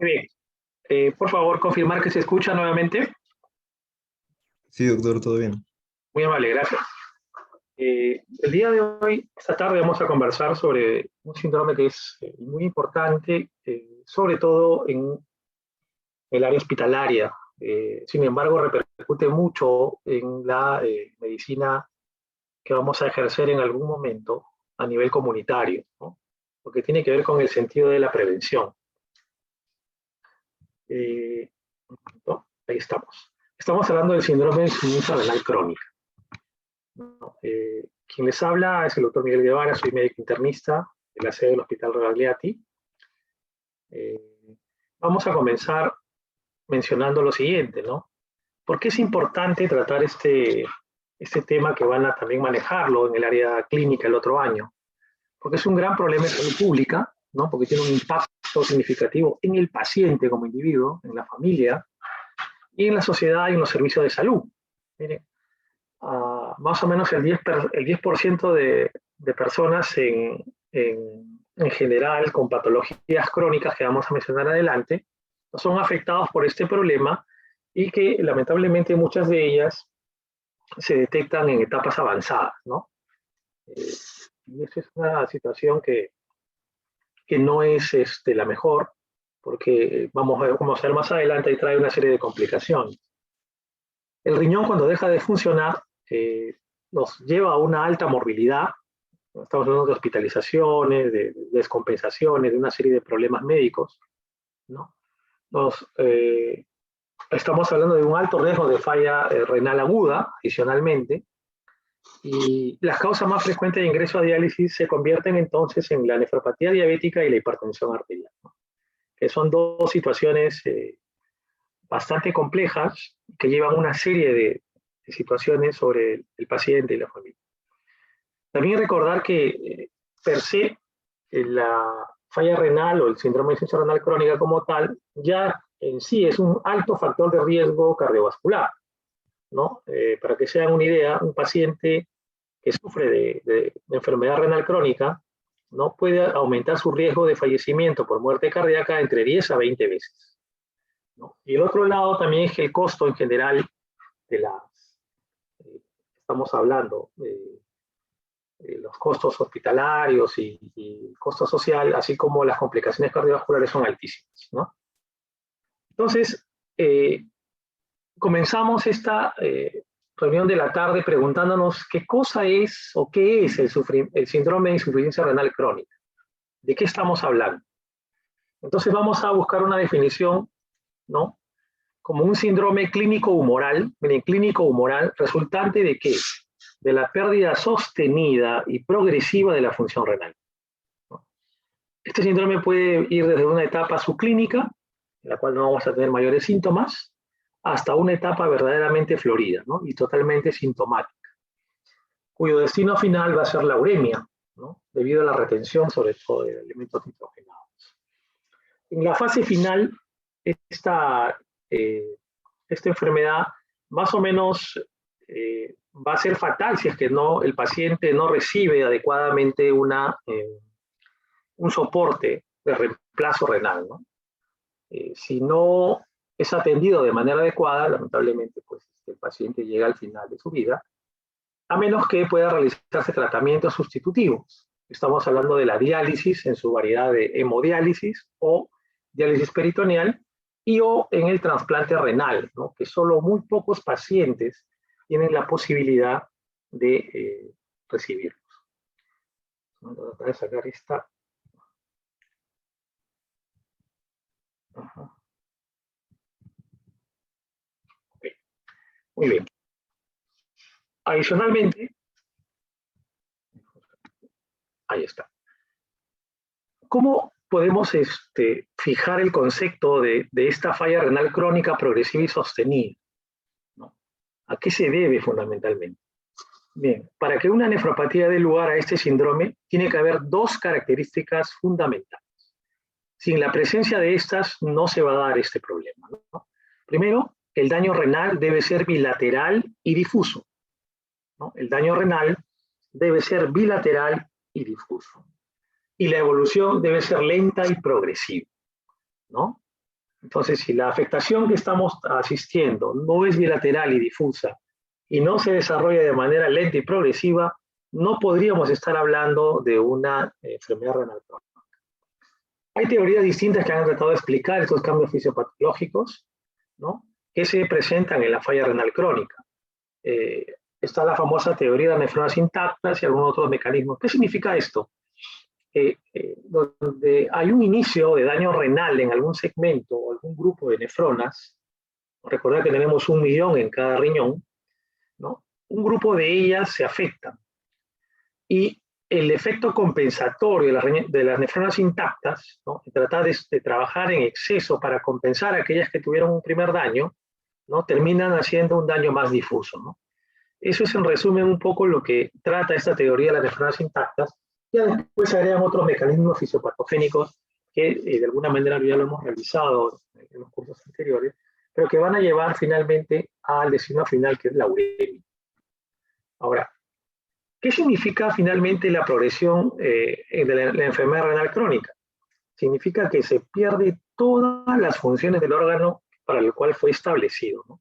Muy bien. Por favor, confirmar que se escucha nuevamente. Sí, doctor, todo bien. Muy amable, gracias. El día de hoy, esta tarde, vamos a conversar sobre un síndrome que es muy importante, sobre todo en el área hospitalaria. Sin embargo, repercute mucho en la medicina que vamos a ejercer en algún momento a nivel comunitario, ¿no? Porque tiene que ver con el sentido de la prevención. ¿No? Ahí estamos. Estamos hablando del síndrome de insuficiencia renal crónica. ¿No? Quien les habla es el doctor Miguel Guevara, soy médico internista de la sede del Hospital Regagliati. Vamos a comenzar mencionando lo siguiente, ¿no? ¿Por qué es importante tratar este tema que van a también manejarlo en el área clínica el otro año? Porque es un gran problema de salud pública, ¿no? Porque tiene un impacto significativo en el paciente como individuo, en la familia, y en la sociedad y en los servicios de salud. Miren, más o menos el 10% de personas en general con patologías crónicas que vamos a mencionar adelante son afectados por este problema y que lamentablemente muchas de ellas se detectan en etapas avanzadas, ¿no? Y esa es una situación que no es la mejor, porque vamos a ver más adelante y trae una serie de complicaciones. El riñón, cuando deja de funcionar, nos lleva a una alta morbilidad. Estamos hablando de hospitalizaciones, de descompensaciones, de una serie de problemas médicos, ¿no? Estamos hablando de un alto riesgo de falla renal aguda, adicionalmente, y las causas más frecuentes de ingreso a diálisis se convierten entonces en la nefropatía diabética y la hipertensión arterial, ¿no? Que son dos situaciones bastante complejas que llevan una serie de situaciones sobre el paciente y la familia. También recordar que per se la falla renal o el síndrome de insuficiencia renal crónica como tal ya en sí es un alto factor de riesgo cardiovascular, ¿no? Para que se hagan una idea, un paciente que sufre de enfermedad renal crónica, ¿no? Puede aumentar su riesgo de fallecimiento por muerte cardíaca entre 10 a 20 veces, ¿no? Y el otro lado también es que el costo en general de las, estamos hablando de los costos hospitalarios y costo social, así como las complicaciones cardiovasculares son altísimas, ¿no? Entonces, comenzamos esta reunión de la tarde preguntándonos qué cosa es o qué es el síndrome de insuficiencia renal crónica. ¿De qué estamos hablando? Entonces vamos a buscar una definición, ¿no? Como un síndrome clínico-humoral, clínico-humoral, resultante de qué? De la pérdida sostenida y progresiva de la función renal, ¿no? Este síndrome puede ir desde una etapa subclínica, en la cual no vamos a tener mayores síntomas, hasta una etapa verdaderamente florida, ¿no? Y totalmente sintomática, cuyo destino final va a ser la uremia, ¿no? Debido a la retención, sobre todo, de elementos nitrogenados. En la fase final, esta enfermedad más o menos va a ser fatal si es que el paciente no recibe adecuadamente un soporte de reemplazo renal, ¿no? Si no es atendido de manera adecuada, lamentablemente, pues el paciente llega al final de su vida, a menos que pueda realizarse tratamientos sustitutivos. Estamos hablando de la diálisis en su variedad de hemodiálisis o diálisis peritoneal o en el trasplante renal, ¿no? Que solo muy pocos pacientes tienen la posibilidad de recibirlos. Vamos a tratar de sacar esta. Ajá. Okay. Muy bien. Adicionalmente, ahí está. ¿Cómo podemos fijar el concepto de esta falla renal crónica progresiva y sostenida, ¿no? ¿A qué se debe fundamentalmente? Bien, para que una nefropatía dé lugar a este síndrome, tiene que haber dos características fundamentales. Sin la presencia de estas, no se va a dar este problema, ¿no? Primero, el daño renal debe ser bilateral y difuso, ¿no? El daño renal debe ser bilateral y difuso. Y la evolución debe ser lenta y progresiva, ¿no? Entonces, si la afectación que estamos asistiendo no es bilateral y difusa y no se desarrolla de manera lenta y progresiva, no podríamos estar hablando de una enfermedad renal crónica. Hay teorías distintas que han tratado de explicar estos cambios fisiopatológicos, ¿no?, que se presentan en la falla renal crónica. Está la famosa teoría de las nefronas intactas y algunos otros mecanismos. ¿Qué significa esto? Donde hay un inicio de daño renal en algún segmento o algún grupo de nefronas, recordad que tenemos 1 millón en cada riñón, ¿no?, un grupo de ellas se afectan. Y el efecto compensatorio de las nefronas intactas, ¿no?, tratar de trabajar en exceso para compensar a aquellas que tuvieron un primer daño, ¿no?, terminan haciendo un daño más difuso, ¿no? Eso es en resumen un poco lo que trata esta teoría de las nefronas intactas. Ya después se agregan otros mecanismos fisiopatogénicos que de alguna manera ya lo hemos revisado en los cursos anteriores, pero que van a llevar finalmente al destino final, que es la uremia. Ahora, ¿qué significa finalmente la progresión de la enfermedad renal crónica? Significa que se pierde todas las funciones del órgano para el cual fue establecido, ¿no?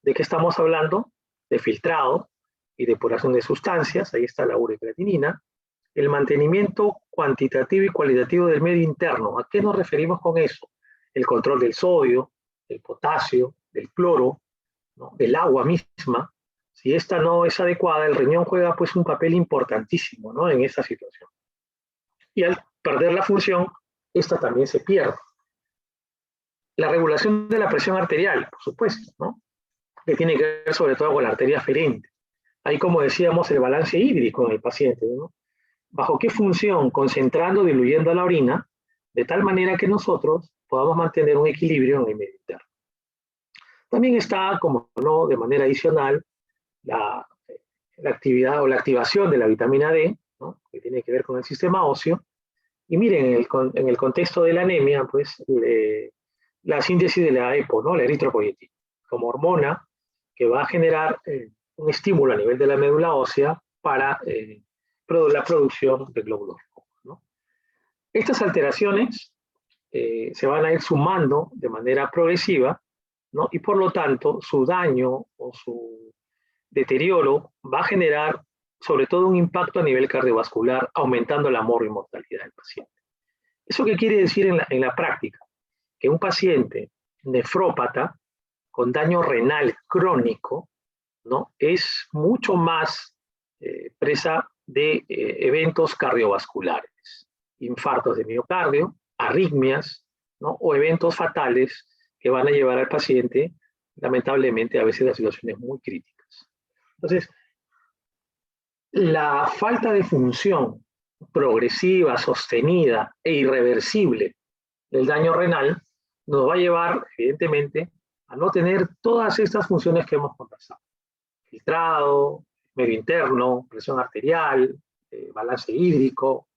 ¿De qué estamos hablando? De filtrado y depuración de sustancias, ahí está la ureatinina, el mantenimiento cuantitativo y cualitativo del medio interno. ¿A qué nos referimos con eso? El control del sodio, del potasio, del cloro, ¿no?, del agua misma. Si esta no es adecuada, el riñón juega pues un papel importantísimo, ¿no?, en esta situación. Y al perder la función, esta también se pierde. La regulación de la presión arterial, por supuesto, ¿no?, que tiene que ver sobre todo con la arteria aferente. Ahí, como decíamos, el balance hídrico en el paciente, ¿no? ¿Bajo qué función? Concentrando, diluyendo la orina, de tal manera que nosotros podamos mantener un equilibrio en el medio interno. También está, como no, de manera adicional, la actividad o la activación de la vitamina D, ¿no?, que tiene que ver con el sistema óseo. Y miren, en el contexto de la anemia, pues la síntesis de la EPO, ¿no?, la eritropoyetina, como hormona que va a generar un estímulo a nivel de la médula ósea para la producción de glóbulos rojos, ¿no? Estas alteraciones se van a ir sumando de manera progresiva, ¿no?, y por lo tanto su daño o su deterioro va a generar sobre todo un impacto a nivel cardiovascular, aumentando la mortalidad del paciente. ¿Eso qué quiere decir en la práctica? Que un paciente nefrópata con daño renal crónico, ¿no?, es mucho más presa de eventos cardiovasculares, infartos de miocardio, arritmias, ¿no?, o eventos fatales que van a llevar al paciente, lamentablemente, a veces a situaciones muy críticas. Entonces, la falta de función progresiva, sostenida e irreversible del daño renal nos va a llevar, evidentemente, a no tener todas estas funciones que hemos conversado. Filtrado, medio interno, presión arterial, balance hídrico,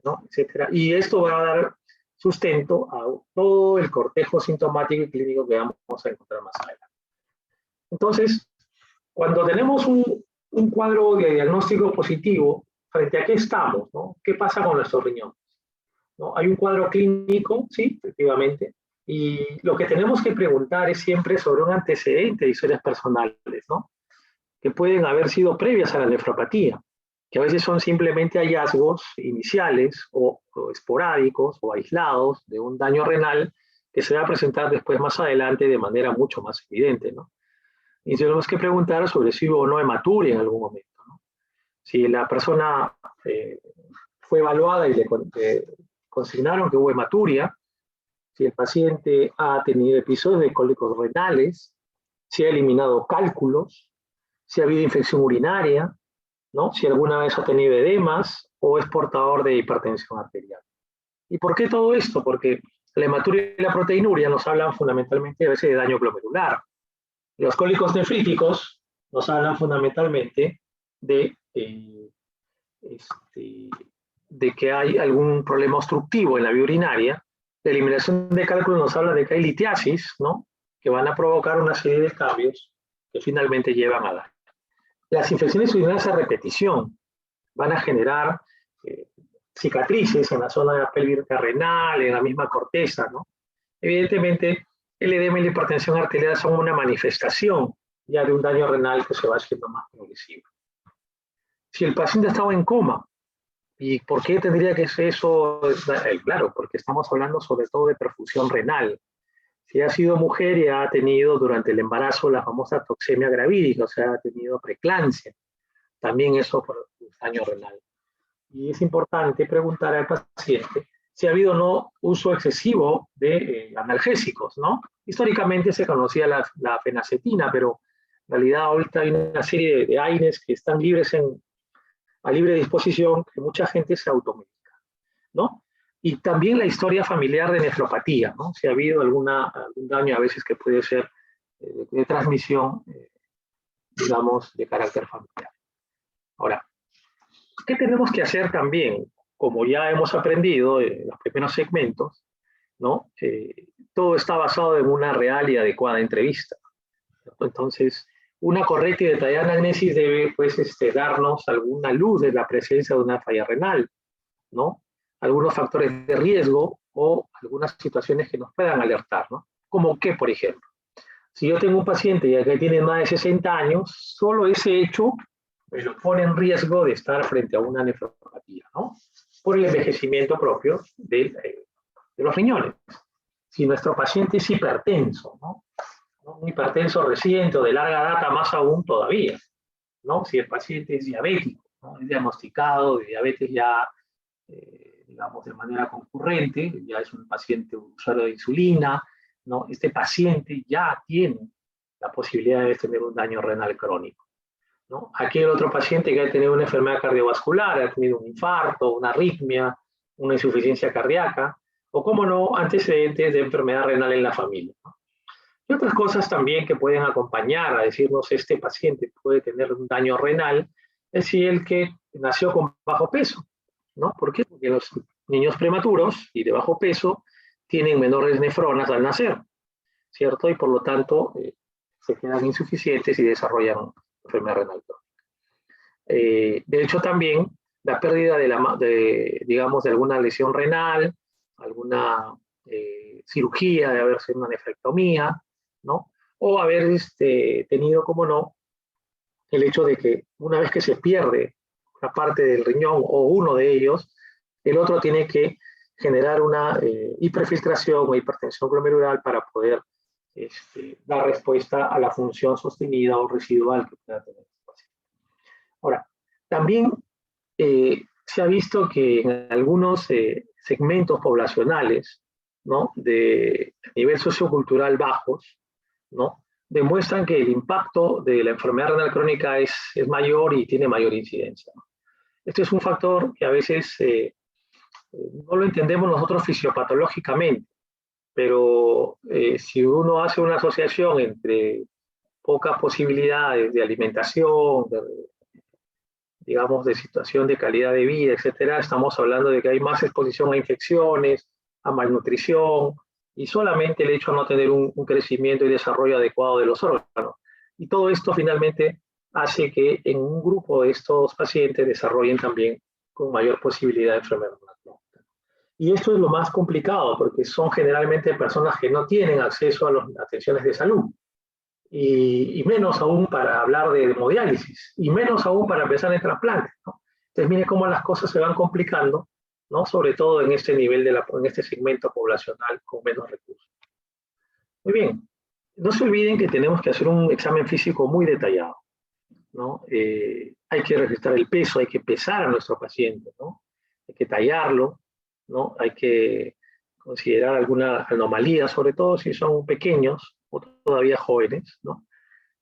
¿no?, etcétera. Y esto va a dar sustento a todo el cortejo sintomático y clínico que vamos a encontrar más adelante. Entonces, cuando tenemos un cuadro de diagnóstico positivo, ¿frente a qué estamos, no? ¿Qué pasa con nuestros riñones? ¿No? Hay un cuadro clínico, sí, efectivamente, y lo que tenemos que preguntar es siempre sobre un antecedente de historias personales, ¿no?, que pueden haber sido previas a la nefropatía, que a veces son simplemente hallazgos iniciales o esporádicos o aislados de un daño renal que se va a presentar después más adelante de manera mucho más evidente, ¿no? Y tenemos que preguntar sobre si hubo o no hematuria en algún momento, ¿no? Si la persona fue evaluada y le consignaron que hubo hematuria, si el paciente ha tenido episodios de cólicos renales, si ha eliminado cálculos, si ha habido infección urinaria, ¿no?, si alguna vez ha tenido edemas o es portador de hipertensión arterial. ¿Y por qué todo esto? Porque la hematuria y la proteinuria nos hablan fundamentalmente a veces de daño glomerular. Los cólicos nefríticos nos hablan fundamentalmente de que hay algún problema obstructivo en la vía urinaria. La eliminación de cálculos nos habla de que hay litiasis, ¿no?, que van a provocar una serie de cambios que finalmente llevan a daño. Las infecciones urinarias a repetición van a generar cicatrices en la zona pélvica renal, en la misma corteza, ¿no? Evidentemente, el edema y la hipertensión arterial son una manifestación ya de un daño renal que se va haciendo más progresivo. Si el paciente estaba en coma, ¿y por qué tendría que ser eso? Claro, porque estamos hablando sobre todo de perfusión renal. Si ha sido mujer y ha tenido durante el embarazo la famosa toxemia gravídica, o sea, ha tenido preeclampsia, también eso por daño renal. Y es importante preguntar al paciente si ha habido o no uso excesivo de analgésicos, ¿no? Históricamente se conocía la fenacetina, pero en realidad ahorita hay una serie de AINES que están libres a libre disposición, que mucha gente se automedica, ¿no? Y también la historia familiar de nefropatía, ¿no? Si ha habido algún daño a veces que puede ser de transmisión, digamos, de carácter familiar. Ahora, ¿qué tenemos que hacer también? Como ya hemos aprendido en los primeros segmentos, ¿no? Todo está basado en una real y adecuada entrevista. Entonces, una correcta y detallada anamnesis debe, pues, darnos alguna luz de la presencia de una falla renal, ¿no? Algunos factores de riesgo o algunas situaciones que nos puedan alertar, ¿no? Como que, por ejemplo, si yo tengo un paciente ya que tiene más de 60 años, solo ese hecho me lo pone en riesgo de estar frente a una nefropatía, ¿no? Por el envejecimiento propio de los riñones. Si nuestro paciente es hipertenso, ¿no? Un hipertenso reciente o de larga data, más aún todavía, ¿no? Si el paciente es diabético, ¿no? Es diagnosticado de diabetes ya, digamos, de manera concurrente, ya es un paciente usuario de insulina, ¿no? Este paciente ya tiene la posibilidad de tener un daño renal crónico, ¿no? Aquel otro paciente que ha tenido una enfermedad cardiovascular, ha tenido un infarto, una arritmia, una insuficiencia cardíaca, o, como no, antecedentes de enfermedad renal en la familia, ¿no? Y otras cosas también que pueden acompañar a decirnos este paciente puede tener un daño renal, es si el que nació con bajo peso, ¿no? ¿Por qué? Porque los niños prematuros y de bajo peso tienen menores nefronas al nacer, ¿cierto? Y por lo tanto se quedan insuficientes y desarrollan enfermedad renal crónica. De hecho, también la pérdida digamos, de alguna lesión renal, alguna cirugía, de haber sido una nefrectomía, ¿no? O haber tenido, como no, el hecho de que una vez que se pierde una parte del riñón o uno de ellos, el otro tiene que generar una hiperfiltración o hipertensión glomerular para poder dar respuesta a la función sostenida o residual que pueda tener el paciente. Ahora, también se ha visto que en algunos segmentos poblacionales, ¿no? De nivel sociocultural bajos, ¿no? Demuestran que el impacto de la enfermedad renal crónica es mayor y tiene mayor incidencia, ¿no? Este es un factor que a veces no lo entendemos nosotros fisiopatológicamente, pero si uno hace una asociación entre pocas posibilidades de alimentación, digamos, de situación de calidad de vida, etcétera, estamos hablando de que hay más exposición a infecciones, a malnutrición, y solamente el hecho de no tener un crecimiento y desarrollo adecuado de los órganos. Y todo esto finalmente hace que en un grupo de estos pacientes desarrollen también con mayor posibilidad de enfermedad crónica. Y esto es lo más complicado, porque son generalmente personas que no tienen acceso a las atenciones de salud. Y menos aún para hablar de hemodiálisis, y menos aún para empezar en trasplante, ¿no? Entonces, mire cómo las cosas se van complicando, ¿no? Sobre todo en este nivel, en este segmento poblacional con menos recursos. Muy bien, no se olviden que tenemos que hacer un examen físico muy detallado, ¿no? Hay que registrar el peso, hay que pesar a nuestro paciente, ¿no? Hay que tallarlo, ¿no? Hay que considerar alguna anomalía, sobre todo si son pequeños o todavía jóvenes, ¿no?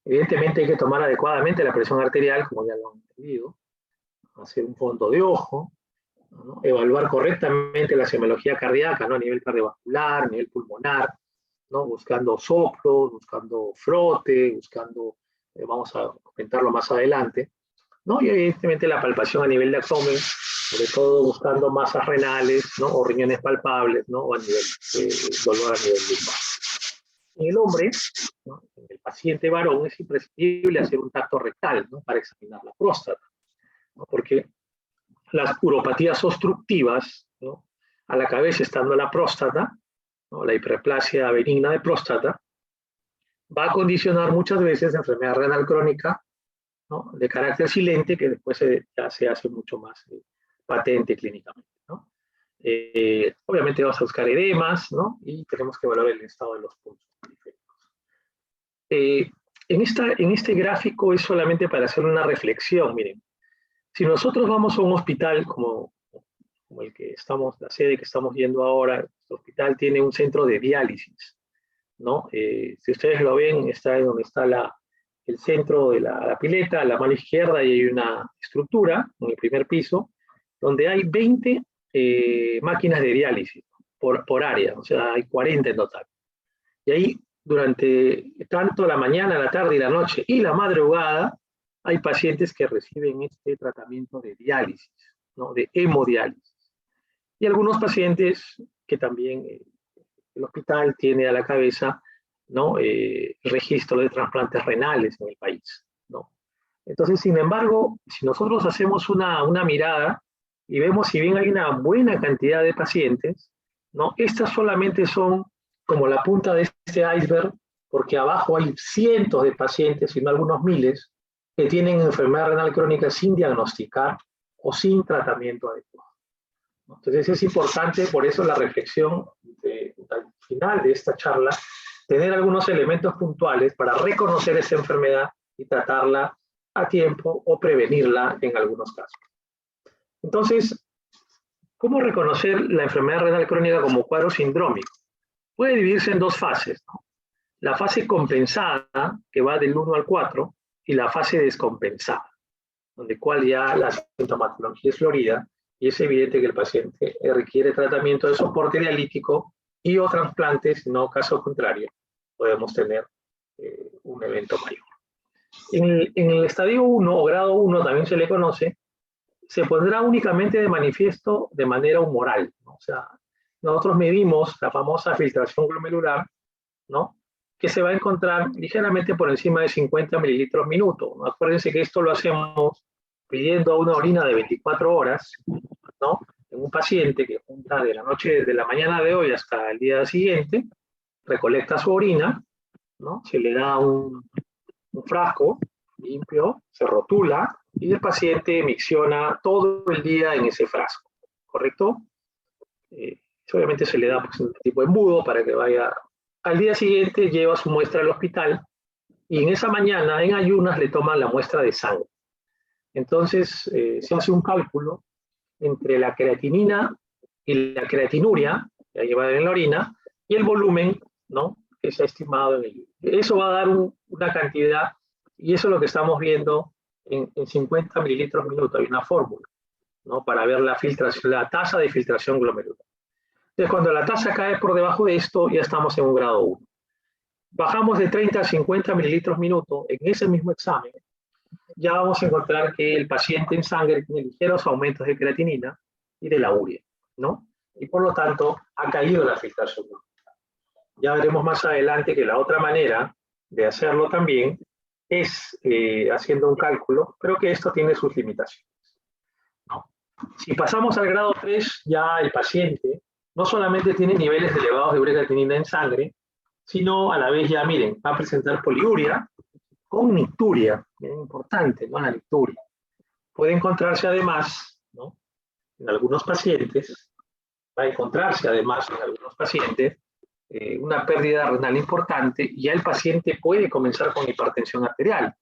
Evidentemente hay que tomar adecuadamente la presión arterial, como ya lo han entendido, hacer un fondo de ojo, ¿no? Evaluar correctamente la semiología cardíaca, ¿no? A nivel cardiovascular, a nivel pulmonar, ¿no? Buscando soplo, buscando frote, buscando, vamos a comentarlo más adelante, ¿no? Y evidentemente la palpación a nivel de abdomen, sobre todo buscando masas renales, ¿no? O riñones palpables, ¿no? O a nivel dolor a nivel lumbar. En el hombre, ¿no? En el paciente varón, es imprescindible hacer un tacto rectal, ¿no? Para examinar la próstata, ¿no? Porque las uropatías obstructivas, ¿no? A la cabeza estando la próstata, ¿no? La hiperplasia benigna de próstata, va a condicionar muchas veces enfermedad renal crónica, ¿no? De carácter silente, que después ya se hace mucho más patente clínicamente, ¿no? Obviamente vamos a buscar edemas, ¿no? Y tenemos que evaluar el estado de los puntos periféricos. En este gráfico es solamente para hacer una reflexión. Miren, si nosotros vamos a un hospital como el que estamos, la sede que estamos yendo ahora, el hospital tiene un centro de diálisis, ¿no? Si ustedes lo ven, está donde está el centro de la pileta, a la mano izquierda, y hay una estructura en el primer piso, donde hay 20 máquinas de diálisis por área, o sea, hay 40 en total. Y ahí, durante tanto la mañana, la tarde y la noche y la madrugada, hay pacientes que reciben este tratamiento de diálisis, ¿no? De hemodiálisis. Y algunos pacientes que también el hospital tiene a la cabeza, ¿no? Registro de trasplantes renales en el país, ¿no? Entonces, sin embargo, si nosotros hacemos una mirada y vemos si bien hay una buena cantidad de pacientes, ¿no? Estas solamente son como la punta de este iceberg, porque abajo hay cientos de pacientes, si no algunos miles, que tienen enfermedad renal crónica sin diagnosticar o sin tratamiento adecuado. Entonces es importante, por eso la reflexión al final de esta charla, tener algunos elementos puntuales para reconocer esa enfermedad y tratarla a tiempo o prevenirla en algunos casos. Entonces, ¿cómo reconocer la enfermedad renal crónica como cuadro sindrómico? Puede dividirse en dos fases, ¿no? La fase compensada, que va del 1 al 4, y la fase descompensada, donde cual ya la sintomatología es florida y es evidente que el paciente requiere tratamiento de soporte dialítico y o trasplantes, no caso contrario, podemos tener un evento mayor. En el estadio 1 o grado 1 también se le conoce, se pondrá únicamente de manifiesto de manera humoral, ¿no? O sea, nosotros medimos la famosa filtración glomerular, ¿no? Que se va a encontrar ligeramente por encima de 50 mililitros minuto. ¿No? Acuérdense que esto lo hacemos pidiendo una orina de 24 horas, ¿no? En un paciente que junta de la noche, de la mañana de hoy hasta el día siguiente, recolecta su orina, ¿no? Se le da un frasco limpio, se rotula y el paciente micciona todo el día en ese frasco, ¿correcto? Obviamente se le da pues, un tipo de embudo para que vaya. Al día siguiente lleva su muestra al hospital y en esa mañana, en ayunas, le toman la muestra de sangre. Entonces, se hace un cálculo entre la creatinina y la creatinuria, que lleva en la orina, y el volumen, ¿no? Que se ha estimado en el. Eso va a dar una cantidad, y eso es lo que estamos viendo en 50 mililitros minuto. Hay una fórmula, ¿no? Para ver la filtración, la tasa de filtración glomerular. Entonces, cuando la tasa cae por debajo de esto, ya estamos en un grado 1. Bajamos de 30 a 50 mililitros minuto en ese mismo examen, ya vamos a encontrar que el paciente en sangre tiene ligeros aumentos de creatinina y de la urea, ¿no? Y por lo tanto, ha caído la filtración glomerular. Ya veremos más adelante que la otra manera de hacerlo también es haciendo un cálculo, pero que esto tiene sus limitaciones, ¿no? Si pasamos al grado 3, ya el paciente no solamente tiene niveles elevados de urea-creatinina en sangre, sino a la vez ya, miren, va a presentar poliuria con nicturia, bien importante, ¿no? La nicturia. Puede encontrarse además, ¿no? En algunos pacientes, va a encontrarse además en algunos pacientes una pérdida renal importante y ya el paciente puede comenzar con hipertensión arterial,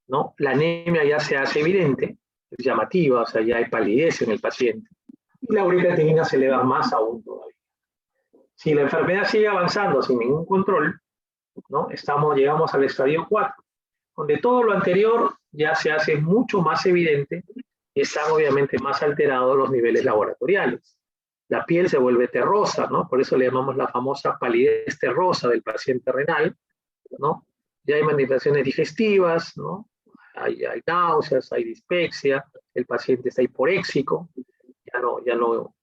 ¿no? La anemia ya se hace evidente, es llamativa, o sea, ya hay palidez en el paciente. Y la urea-creatinina se eleva más aún todavía. Si la enfermedad sigue avanzando sin ningún control, ¿no? Llegamos al estadio 4, donde todo lo anterior ya se hace mucho más evidente y están obviamente más alterados los niveles laboratoriales. La piel se vuelve terrosa, ¿no? Por eso le llamamos la famosa palidez terrosa del paciente renal, ¿no? Ya hay manifestaciones digestivas, ¿no? Hay náuseas, hay dispepsia, el paciente está hiporéxico, ya no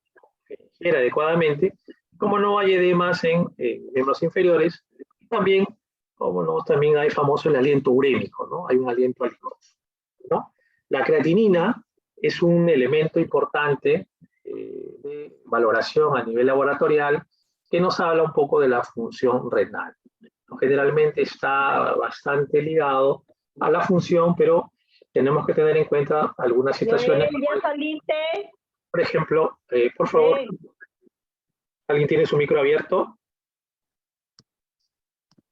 ingiere adecuadamente. Como no hay edemas en miembros inferiores, también, como no, también hay famoso el aliento urémico, ¿no? Hay un aliento alcohólico, ¿no? La creatinina es un elemento importante de valoración a nivel laboratorial que nos habla un poco de la función renal. Generalmente está bastante ligado a la función, pero tenemos que tener en cuenta algunas situaciones. Leonel, ¿ya saliste? Por ejemplo, por favor, ¿alguien tiene su micro abierto?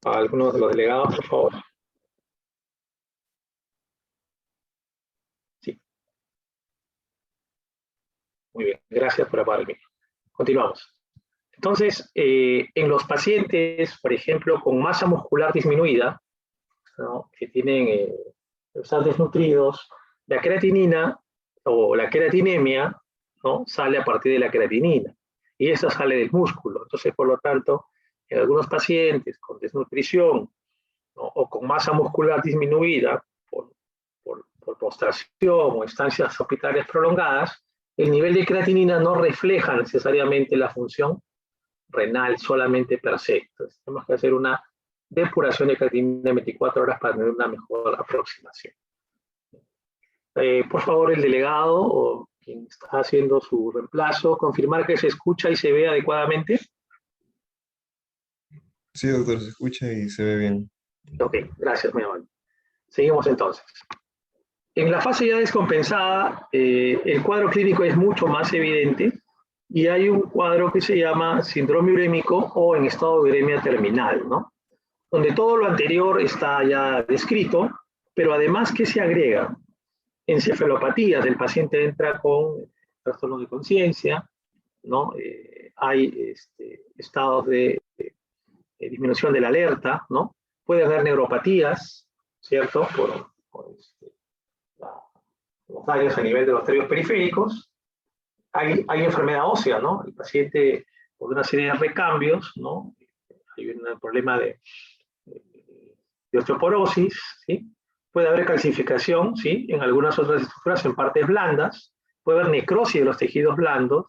A algunos de los delegados, por favor. Sí. Muy bien, gracias por apagar el micro. Continuamos. Entonces, en los pacientes, por ejemplo, con masa muscular disminuida, ¿no?, que tienen, están desnutridos, la creatinina o la creatinemia, ¿no?, sale a partir de la creatinina, y esa sale del músculo. Entonces, por lo tanto, en algunos pacientes con desnutrición, ¿no?, o con masa muscular disminuida por postración o estancias hospitalarias prolongadas, el nivel de creatinina no refleja necesariamente la función renal solamente per se. Entonces, tenemos que hacer una depuración de creatinina en 24 horas para tener una mejor aproximación. Por favor, el delegado o quien está haciendo su reemplazo, confirmar que se escucha y se ve adecuadamente. Sí, doctor, se escucha y se ve bien. Ok, gracias, mi amor. Seguimos entonces. En la fase ya descompensada, el cuadro clínico es mucho más evidente y hay un cuadro que se llama síndrome urémico o en estado de uremia terminal, ¿no?, donde todo lo anterior está ya descrito, pero además, ¿qué se agrega? Encefalopatías, el paciente entra con trastorno de conciencia, ¿no? Hay estados de disminución de la alerta, ¿no? Puede haber neuropatías, ¿cierto?, por los daños a nivel de los nervios periféricos. Hay enfermedad ósea, ¿no? El paciente, por una serie de recambios, ¿no?, hay un problema de osteoporosis, ¿sí? Puede haber calcificación, ¿sí?, en algunas otras estructuras, en partes blandas, puede haber necrosis de los tejidos blandos,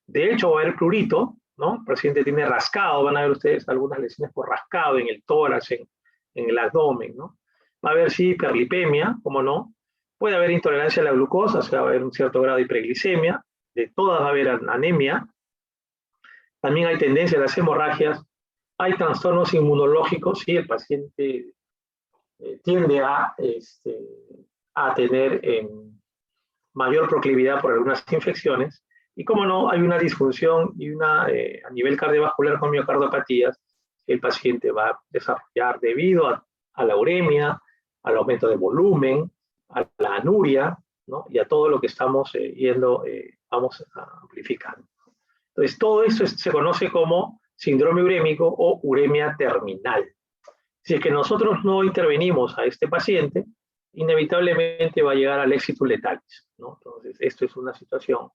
de hecho va a haber prurito, ¿no? El paciente tiene rascado, van a ver ustedes algunas lesiones por rascado en el tórax, en el abdomen, ¿no? Va a haber, sí, hiperlipemia, ¿cómo no? Puede haber intolerancia a la glucosa, o sea, va a haber un cierto grado de hiperglicemia, de todas va a haber anemia, también hay tendencia a las hemorragias, hay trastornos inmunológicos, sí, el paciente tiende a tener mayor proclividad por algunas infecciones, y como no, hay una disfunción y a nivel cardiovascular con miocardiopatías que el paciente va a desarrollar debido a la uremia, al aumento de volumen, a la anuria, ¿no?, y a todo lo que estamos vamos amplificando. Entonces, todo esto se conoce como síndrome urémico o uremia terminal. Si es que nosotros no intervenimos a este paciente, inevitablemente va a llegar al éxito letalis, ¿no? Entonces, esto es una situación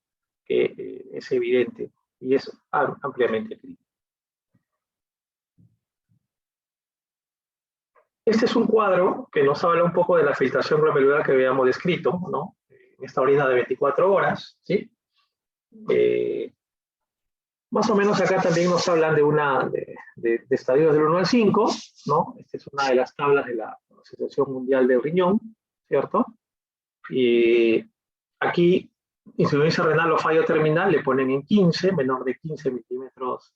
que es evidente y es ampliamente crítica. Este es un cuadro que nos habla un poco de la filtración glomerular que habíamos descrito, ¿no?, en esta orina de 24 horas, ¿sí? Más o menos acá también nos hablan de estadios del 1 al 5, ¿no? Esta es una de las tablas de la Asociación Mundial del Riñón, ¿cierto? Y aquí, insuficiencia renal o fallo terminal le ponen en 15, menor de 15 milímetros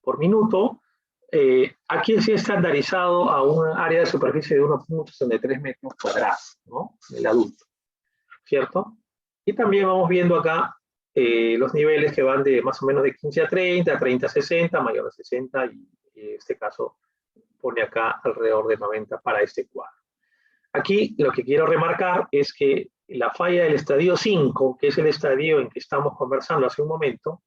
por minuto. Aquí sí estandarizado a un área de superficie de 1.63 metros cuadrados, ¿no?, el adulto, ¿cierto? Y también vamos viendo acá los niveles que van de más o menos de 15 a 30, a 30 a 60, mayor a 60, y en este caso pone acá alrededor de 90 para este cuadro. Aquí lo que quiero remarcar es que la falla del estadio 5, que es el estadio en que estamos conversando hace un momento,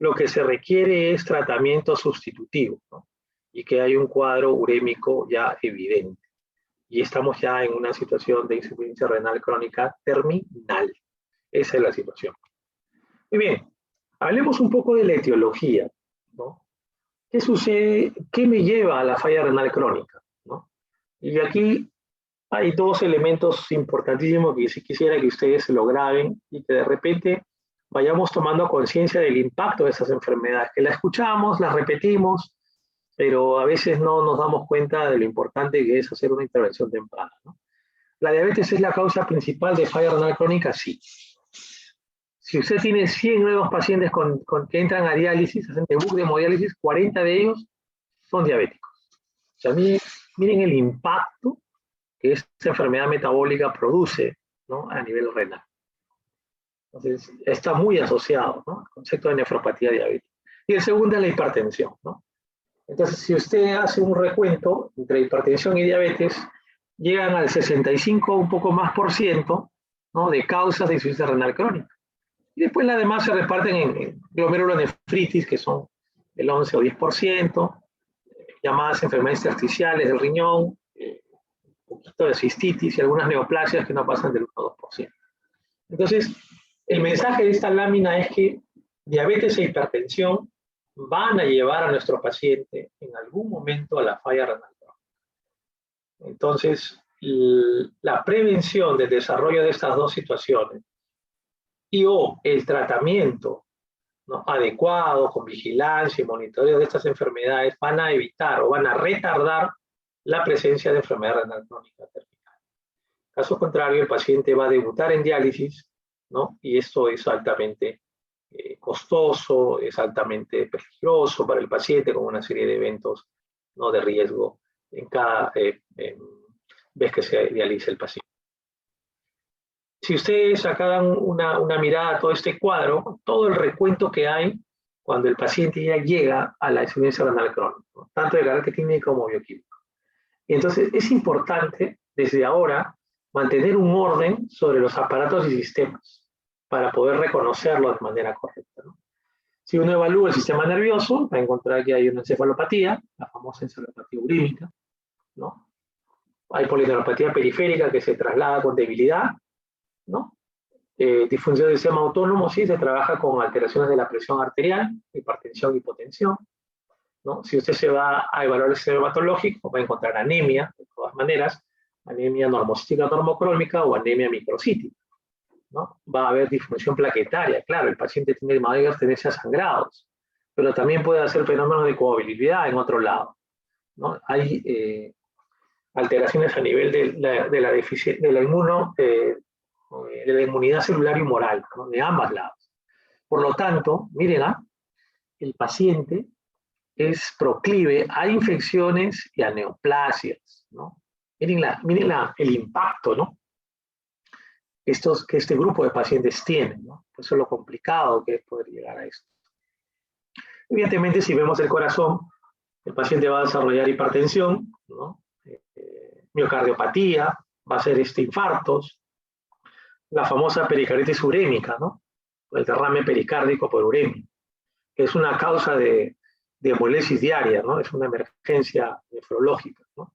lo que se requiere es tratamiento sustitutivo, ¿no?, y que hay un cuadro urémico ya evidente. Y estamos ya en una situación de insuficiencia renal crónica terminal. Esa es la situación. Muy bien, hablemos un poco de la etiología, ¿no? ¿Qué sucede? ¿Qué me lleva a la falla renal crónica, ¿no? Y aquí hay dos elementos importantísimos que sí quisiera que ustedes se lo graben y que de repente vayamos tomando conciencia del impacto de esas enfermedades, que las escuchamos, las repetimos, pero a veces no nos damos cuenta de lo importante que es hacer una intervención temprana, ¿no? ¿La diabetes es la causa principal de falla renal crónica? Sí. Si usted tiene 100 nuevos pacientes que entran a diálisis, hacen debut de hemodiálisis, 40 de ellos son diabéticos. O sea, miren el impacto que esta enfermedad metabólica produce, ¿no?, a nivel renal. Entonces, está muy asociado, ¿no?, al concepto de nefropatía diabética. Y el segundo es la hipertensión, ¿no? Entonces, si usted hace un recuento entre hipertensión y diabetes, llegan al 65 un poco más por ciento, ¿no?, de causas de insuficiencia renal crónica. Y después las demás se reparten en glomerulonefritis, que son el 11 o 10%, llamadas enfermedades intersticiales del riñón, un poquito de cistitis y algunas neoplasias que no pasan del 1 o 2%. Entonces, el mensaje de esta lámina es que diabetes e hipertensión van a llevar a nuestro paciente en algún momento a la falla renal crónica. Entonces, la prevención del desarrollo de estas dos situaciones y o el tratamiento, ¿no?, adecuado, con vigilancia y monitoreo de estas enfermedades, van a evitar o van a retardar la presencia de enfermedad renal crónica terminal. Caso contrario, el paciente va a debutar en diálisis, ¿no?, y esto es altamente costoso, es altamente peligroso para el paciente, con una serie de eventos, ¿no?, de riesgo en cada vez que se dializa el paciente. Si ustedes sacan una mirada a todo este cuadro, todo el recuento que hay cuando el paciente ya llega a la insuficiencia renal crónica, ¿no?, tanto de carácter clínico como bioquímico. Y entonces es importante, desde ahora, mantener un orden sobre los aparatos y sistemas para poder reconocerlo de manera correcta, ¿no? Si uno evalúa el sistema nervioso, va a encontrar que hay una encefalopatía, la famosa encefalopatía urímica, ¿no? Hay polineuropatía periférica que se traslada con debilidad, ¿no? Disfunción del sistema autónomo, sí, se trabaja con alteraciones de la presión arterial, hipertensión, hipotensión, ¿no? Si usted se va a evaluar el sistema hematológico, va a encontrar anemia, de todas maneras, anemia normocítica normocrónica o anemia microcítica, ¿no? Va a haber disfunción plaquetaria, claro, el paciente tiene mayor tendencia a sangrados, pero también puede hacer fenómenos de coagulabilidad en otro lado, ¿no? Hay alteraciones a nivel de la inmunidad celular y humoral, ¿no?, de ambos lados. Por lo tanto, miren, el paciente es proclive a infecciones y a neoplasias, ¿no? Miren el impacto, ¿no?, que este grupo de pacientes tiene, ¿no? Por eso es lo complicado que es poder llegar a esto. Evidentemente, si vemos el corazón, el paciente va a desarrollar hipertensión, ¿no?, miocardiopatía, va a ser infartos, la famosa pericarditis urémica, ¿no?, el derrame pericárdico por uremia, que es una causa de hemolesis diaria, ¿no?, es una emergencia nefrológica, ¿no?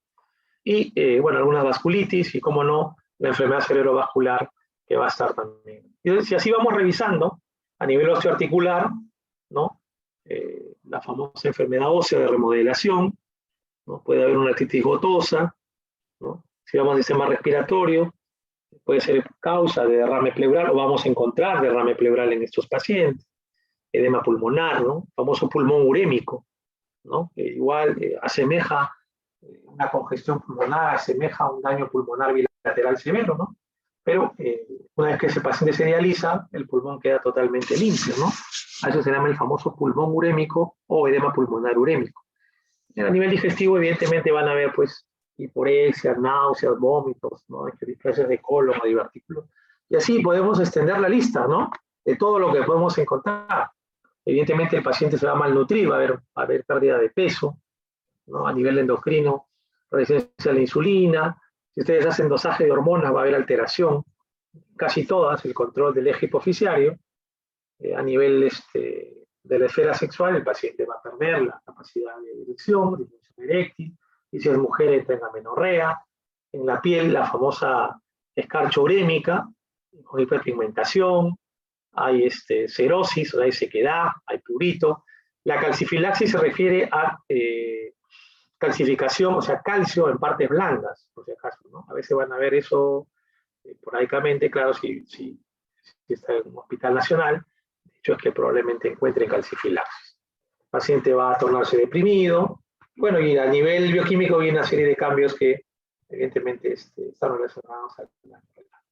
Y, bueno, algunas vasculitis y, como no, la enfermedad cerebrovascular que va a estar también. Y si así vamos revisando, a nivel osteoarticular, ¿no?, la famosa enfermedad ósea de remodelación, ¿no?, puede haber una artritis gotosa, ¿no? Si vamos al sistema respiratorio, puede ser causa de derrame pleural o vamos a encontrar derrame pleural en estos pacientes. Edema pulmonar, ¿no?, famoso pulmón urémico, ¿no?, que igual asemeja una congestión pulmonar, asemeja un daño pulmonar bilateral severo, ¿no? Pero una vez que ese paciente se dializa, el pulmón queda totalmente limpio, ¿no? A eso se llama el famoso pulmón urémico o edema pulmonar urémico. Y a nivel digestivo, evidentemente, van a haber, pues, hiporexia, náuseas, vómitos, ¿no?, displasias de colon o divertículos. Y así podemos extender la lista, ¿no?, de todo lo que podemos encontrar. Evidentemente, el paciente se va a malnutrir, va a haber pérdida de peso, ¿no?, a nivel endocrino, resistencia a la insulina. Si ustedes hacen dosaje de hormonas, va a haber alteración, casi todas, el control del eje hipoficiario. A nivel de la esfera sexual, el paciente va a perder la capacidad de erección, disfunción eréctil, y si es mujer entra en amenorrea. En la piel, la famosa escarcha urémica, con hiperpigmentación, hay cerosis, o sea, hay sequedad, hay prurito. La calcifilaxis se refiere a calcificación, o sea, calcio en partes blandas, por si acaso, ¿no? A veces van a ver eso esporádicamente, claro, si está en un hospital nacional, de hecho es que probablemente encuentren calcifilaxis. El paciente va a tornarse deprimido, bueno, y a nivel bioquímico viene una serie de cambios que evidentemente están relacionados a la enfermedad,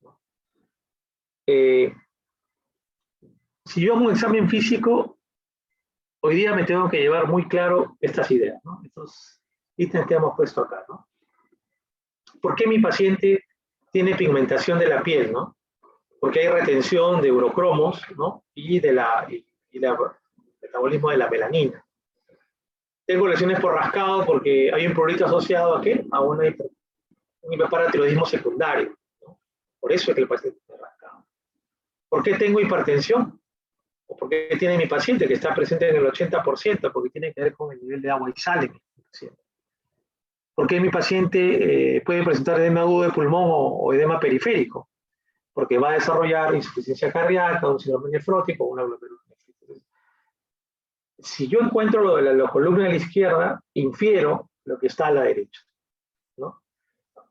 ¿no? si yo hago un examen físico, hoy día me tengo que llevar muy claro estas ideas, ¿no? Estos ítems que hemos puesto acá, ¿no? ¿Por qué mi paciente tiene pigmentación de la piel, ¿no? Porque hay retención de urocromos, ¿no? Y del metabolismo de la melanina. Tengo lesiones por rascado porque hay un prurito asociado a ¿qué? A un hiperparatiroidismo secundario, ¿no? Por eso es que el paciente tiene rascado. ¿Por qué tengo hipertensión? ¿O por qué tiene mi paciente que está presente en el 80%? Porque tiene que ver con el nivel de agua y sal en el paciente. ¿Por qué mi paciente puede presentar edema agudo de pulmón o edema periférico? Porque va a desarrollar insuficiencia cardíaca, un síndrome nefrótico, una glomerulonefritis. Si yo encuentro lo de la columna a la izquierda, infiero lo que está a la derecha, ¿no?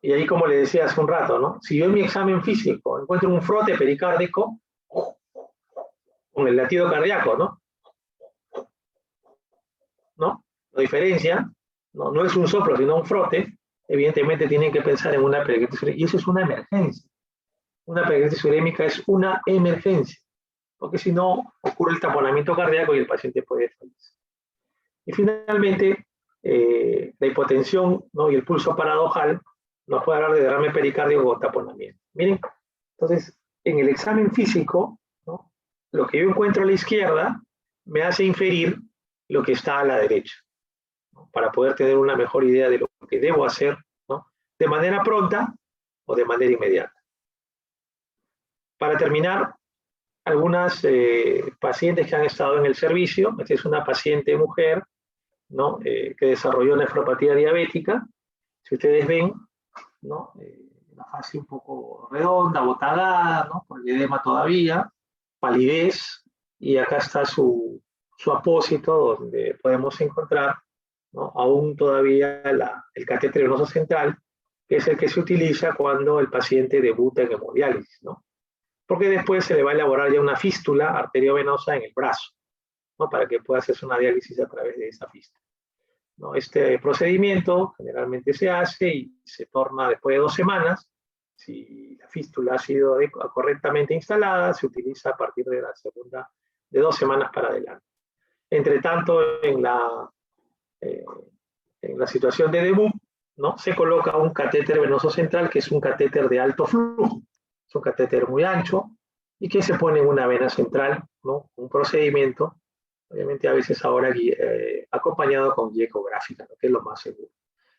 Y ahí, como le decía hace un rato, ¿no? Si yo en mi examen físico encuentro un frote pericárdico, con el latido cardíaco, ¿no? ¿No? La diferencia, no es un soplo, sino un frote, evidentemente tienen que pensar en una peritonitis urémica, y eso es una emergencia. Una peritonitis urémica es una emergencia, porque si no, ocurre el taponamiento cardíaco y el paciente puede fallecer. Y finalmente, la hipotensión, ¿no? Y el pulso paradojal nos puede hablar de derrame pericárdico o taponamiento. Miren, entonces, en el examen físico, ¿no? Lo que yo encuentro a la izquierda me hace inferir lo que está a la derecha, ¿no? Para poder tener una mejor idea de lo que debo hacer, ¿no? De manera pronta o de manera inmediata. Para terminar, algunas pacientes que han estado en el servicio. Esta es una paciente mujer, ¿no? Que desarrolló nefropatía diabética. Si ustedes ven, ¿no? La fase un poco redonda, botagada, ¿no? Con el edema todavía, palidez, y acá está su apósito, donde podemos encontrar, ¿no? Aún todavía el catéter venoso central, que es el que se utiliza cuando el paciente debuta en hemodiálisis, ¿no? Porque después se le va a elaborar ya una fístula arteriovenosa en el brazo, ¿no? Para que pueda hacerse una diálisis a través de esa fístula, ¿no? Este procedimiento generalmente se hace y se torna después de 2 semanas. Si la fístula ha sido correctamente instalada, se utiliza a partir de la segunda, de 2 semanas para adelante. Entre tanto, en la situación de debut, ¿no? Se coloca un catéter venoso central, que es un catéter de alto flujo. Es un catéter muy ancho y que se pone en una vena central, ¿no? Un procedimiento, obviamente a veces ahora acompañado con guía ecográfica, ¿no? Que es lo más seguro.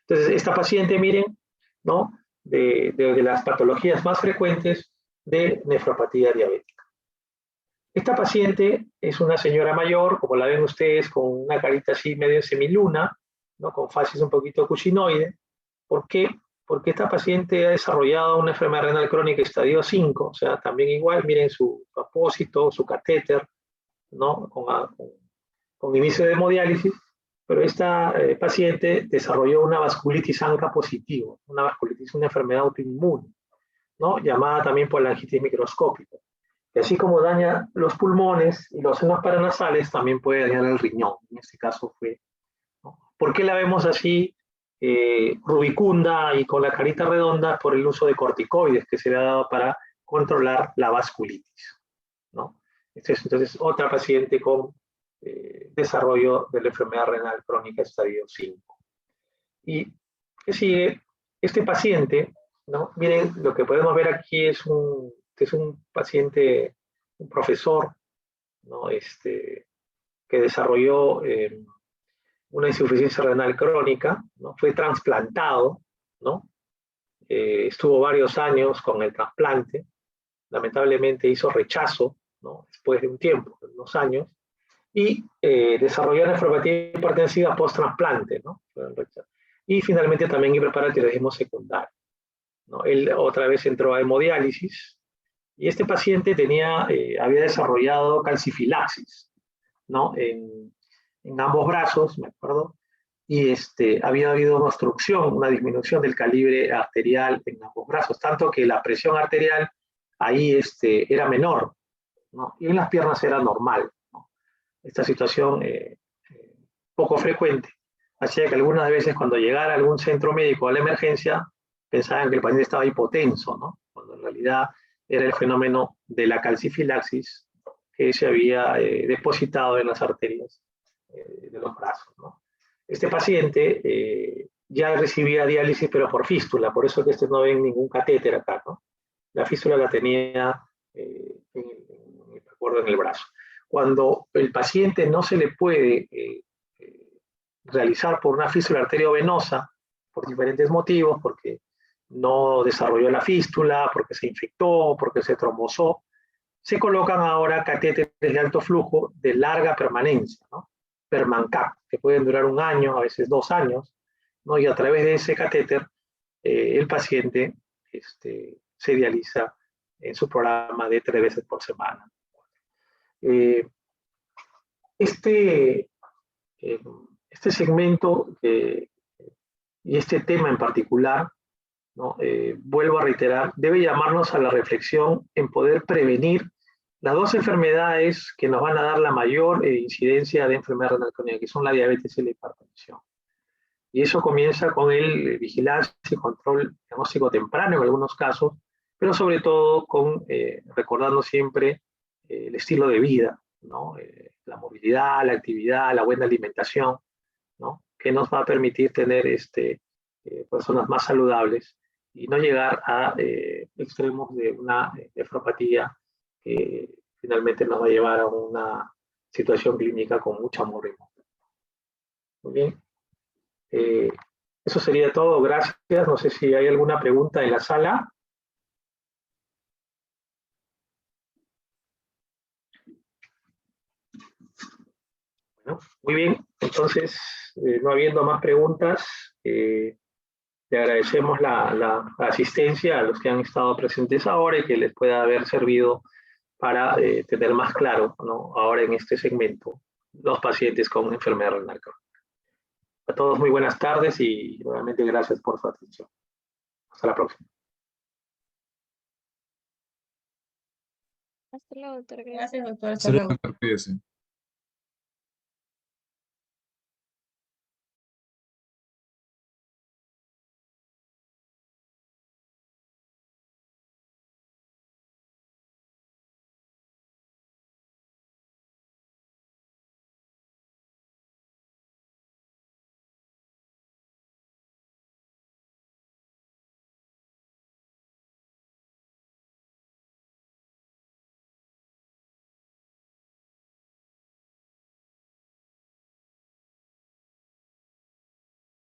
Entonces, esta paciente, miren, ¿no? De las patologías más frecuentes de nefropatía diabética. Esta paciente es una señora mayor, como la ven ustedes, con una carita así medio semiluna, ¿no? Con facies un poquito cuchinoide. ¿Por qué? Porque esta paciente ha desarrollado una enfermedad renal crónica estadio 5, o sea, también igual, miren su apósito, su catéter, ¿no? Con inicio de hemodiálisis, pero esta paciente desarrolló una vasculitis ANCA positiva, una vasculitis, una enfermedad autoinmune, ¿no? Llamada también por la angitis microscópica. Y así como daña los pulmones y los senos paranasales, también puede dañar el riñón. En este caso fue, ¿no? ¿Por qué la vemos así? Rubicunda y con la carita redonda por el uso de corticoides que se le ha dado para controlar la vasculitis, ¿no? Entonces, otra paciente con desarrollo de la enfermedad renal crónica estadio 5. Y ¿qué sigue? Este paciente, ¿no? Miren, lo que podemos ver aquí es un paciente, un profesor, ¿no? Que desarrolló una insuficiencia renal crónica, ¿no? Fue trasplantado, ¿no? Estuvo varios años con el trasplante, lamentablemente hizo rechazo, ¿no? Después de un tiempo, de unos años, y desarrolló nefropatía hipertensiva post-trasplante, ¿no? Y finalmente también hiperparatiroidismo secundario, ¿no? Él otra vez entró a hemodiálisis, y este paciente había desarrollado calcifilaxis, ¿no? En ambos brazos, me acuerdo, y había habido una obstrucción, una disminución del calibre arterial en ambos brazos, tanto que la presión arterial ahí era menor, ¿no? Y en las piernas era normal, ¿no? Esta situación poco frecuente hacía que algunas veces cuando llegara algún centro médico a la emergencia pensaban que el paciente estaba hipotenso, ¿no? Cuando en realidad era el fenómeno de la calcifilaxis que se había depositado en las arterias de los brazos, ¿no? Este paciente ya recibía diálisis, pero por fístula, por eso que no ven ningún catéter acá, ¿no? La fístula la tenía en el brazo. Cuando el paciente no se le puede realizar por una fístula arteriovenosa, por diferentes motivos, porque no desarrolló la fístula, porque se infectó, porque se trombosó, se colocan ahora catéteres de alto flujo de larga permanencia, ¿no? Permancap, que pueden durar 1 año, a veces 2 años, ¿no? Y a través de ese catéter, el paciente se dializa en su programa de 3 veces por semana. Este segmento y este tema en particular, ¿no? Vuelvo a reiterar, debe llamarnos a la reflexión en poder prevenir las 2 enfermedades que nos van a dar la mayor incidencia de enfermedad renal crónica, que son la diabetes y la hipertensión. Y eso comienza con el vigilancia y control diagnóstico temprano en algunos casos, pero sobre todo con recordando siempre el estilo de vida, ¿no? La movilidad, la actividad, la buena alimentación, ¿no? Que nos va a permitir tener personas más saludables y no llegar a extremos de una nefropatía que finalmente nos va a llevar a una situación clínica con mucha morbilidad. Muy bien. Eso sería todo. Gracias. No sé si hay alguna pregunta en la sala. Bueno, muy bien. Entonces, no habiendo más preguntas, le agradecemos la asistencia a los que han estado presentes ahora y que les pueda haber servido para tener más claro, ¿no? Ahora en este segmento los pacientes con enfermedad renal crónica. A todos muy buenas tardes y nuevamente gracias por su atención. Hasta la próxima. Hasta luego, doctor. Gracias, doctor. Hasta Hasta luego, luego. doctor, cuídese.